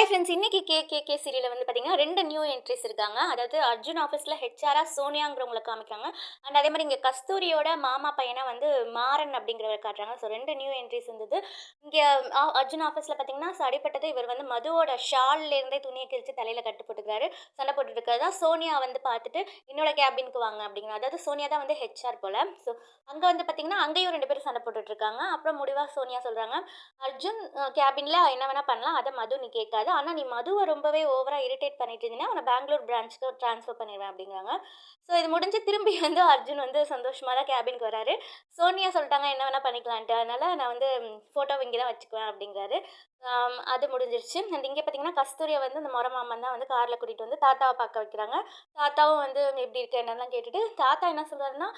Hi friends, இன்னைக்கு கேகேகே சீரியல்ல வந்து பார்த்தீங்கன்னா 2 நியூ என்ட்ரீஸ் இருக்காங்க. அதாவது அர்ஜுன் ஆஃபீஸ்ல ஹெச்ஆரா சோனியாங்கிறவங்கள காமிக்கிறாங்க. அண்ட் அதே மாரி இங்க கஸ்தூரியோட மாமா பையனா வந்து மாறன் அப்படிங்கிறவர காட்டுறாங்க. ஸோ 2 நியூ என்ட்ரீஸ் இருந்தது. இங்க அர்ஜுன் ஆஃபீஸ்ல பார்த்தீங்கன்னா, அடிபட்டது இவர் வந்து மதுவோட ஷால்ல இருந்தே துணிய கிழிச்சு தலையில கட்டு போட்டுக்கிறாரு. சண்டை போட்டுட்டு இருக்கிறதா சோனியா வந்து பார்த்துட்டு, "என்னோட கேபினுக்கு வாங்க" அப்படிங்கிறாங்க. அதாவது சோனியா தான் வந்து ஹெச்ஆர் போல. ஸோ அங்க வந்து பார்த்தீங்கன்னா, அங்கேயும் 2 பேரும் சண்டை போட்டுட்டு இருக்காங்க. அப்புறம் முடிவா சோனியா சொல்றாங்க, "அர்ஜுன் கேபின்ல என்ன வேணா பண்ணலாம். அத மது நீ கேட்காத. ஆனா நீ மதுவ ரொம்பவே ஓவரா இரிட்டேட் பண்ணிட்டு இருந்தீன்னா, உன்ன பெங்களூர் பிரான்ச்க்கு ட்ரான்ஸ்ஃபர் பண்ணிருவேன்" அப்படிங்கிறாங்க. ஸோ இது முடிஞ்சு திரும்பி வந்து அர்ஜுன் வந்து சந்தோஷமா தான் கேபின்க்கு வராரு. சோனியா சொல்லிட்டாங்க என்ன வேணா பண்ணிக்கலான்ட்டு. அதனால நான் வந்து ஃபோட்டோவ இங்க தான் வச்சுக்குவேன் அப்படிங்கிறாரு. அது முடிஞ்சிருச்சு. அண்ட் இங்க பார்த்தீங்கன்னா, கஸ்தூரிய வந்து இந்த மொற மாமன் தான் வந்து கார்ல கூட்டிட்டு வந்து தாத்தாவ பார்க்க வைக்கிறாங்க. தாத்தாவும் வந்து எப்படி இருக்க என்னலாம் கேட்டுட்டு, தாத்தா என்ன சொல்றாருன்னா,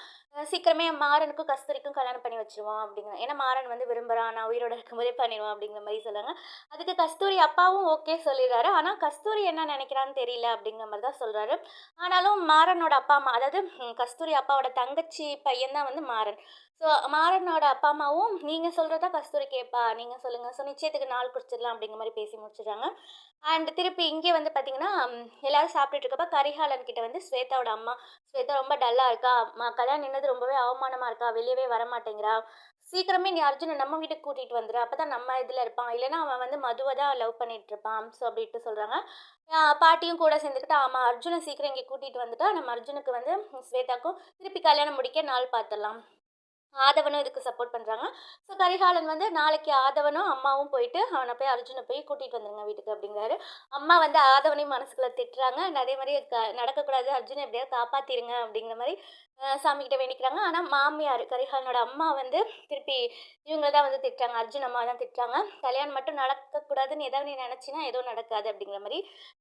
சீக்கிரமே மாறனுக்கும் கஸ்தூரிக்கும் கல்யாணம் பண்ணி வச்சுருவோம் அப்படிங்கிறாங்க. ஏன்னா மாறன் வந்து விரும்புறான். நான் உயிரோட இருக்கும்போதே பண்ணிருவோம் அப்படிங்கிற மாரி சொல்றாங்க. அதுக்கு கஸ்தூரி அப்பாவும் ஓகே சொல்லிடுறாரு. ஆனா கஸ்தூரி என்ன நினைக்கிறான்னு தெரியல அப்படிங்கிற மாரி தான் சொல்றாரு. ஆனாலும் மாறனோட அப்பா, அம்மா அதாவது கஸ்தூரி அப்பாவோட தங்கச்சி பையன் தான் வந்து மாறன். ஸோ மாறனோட அப்பா, அம்மாவும் நீங்க சொல்றத கஸ்தூரி கேட்பா. நீங்க சொல்லுங்க. ஸோ நிச்சயத்துக்கு நாள் குறிச்சிடலாம் அப்படிங்கிற மாரி பேசி முடிச்சுடுறாங்க. அண்ட் திருப்பி இங்கே வந்து பார்த்தீங்கன்னா, எல்லாரும் சாப்பிட்டுட்டு இருக்கப்ப கரிகாலன் கிட்ட வந்து ஸ்வேதாவோட அம்மா, "ஸ்வேதா ரொம்ப டல்லா இருக்கா. கல்யாணம் நின்னது ரொம்பவே அவமானமா இருக்கா. வெளியவே வரமாட்டேங்கிறா. சீக்கிரமே நீ அர்ஜுன நம்ம வீட்டுக்கு கூட்டிட்டு வந்துரு. அப்பதான் நம்ம இதுல இருப்பான். இல்லைன்னா அவன் வந்து மதுவ தான் லவ் பண்ணிட்டு இருப்பான்." ஸோ அப்படின்ட்டு சொல்றாங்க. பாட்டியும் கூட சேர்ந்துக்கிட்டு, "ஆமா அர்ஜுன சீக்கிரம் இங்க கூட்டிட்டு வந்துட்டா, நம்ம அர்ஜுனுக்கு வந்து ஸ்வேதாக்கும் திருப்பி கல்யாணம் முடிக்க நாள் பார்த்துடலாம்." ஆதவனும் இதுக்கு சப்போர்ட் பண்றாங்க. ஸோ கரிகாலன் வந்து நாளைக்கு ஆதவனும், அம்மாவும் போயிட்டு அவன போய் அர்ஜுன போய் கூட்டிட்டு வந்துருங்க வீட்டுக்கு அப்படிங்கிறாரு. அம்மா வந்து ஆதவனையும் மனசுக்குள்ள திட்டுறாங்க. அண்ட் அதே மாரி நடக்கக்கூடாது அர்ஜுன எப்படியாவது காப்பாத்திருங்க அப்படிங்கிற மாரி சாமிகிட்ட வேண்டிக்கிறாங்க. ஆனா மாமியார் கரிகாலனோட அம்மா வந்து திருப்பி இவங்கள தான் வந்து திட்டுறாங்க. அர்ஜுன் அம்மாவ தான் திட்டுறாங்க. "கல்யாணம் மட்டும் நடக்கக்கூடாதுன்னு ஏதாவது நீ நினைச்சின்னா எதுவும் நடக்காது" அப்படிங்கிற மாரி.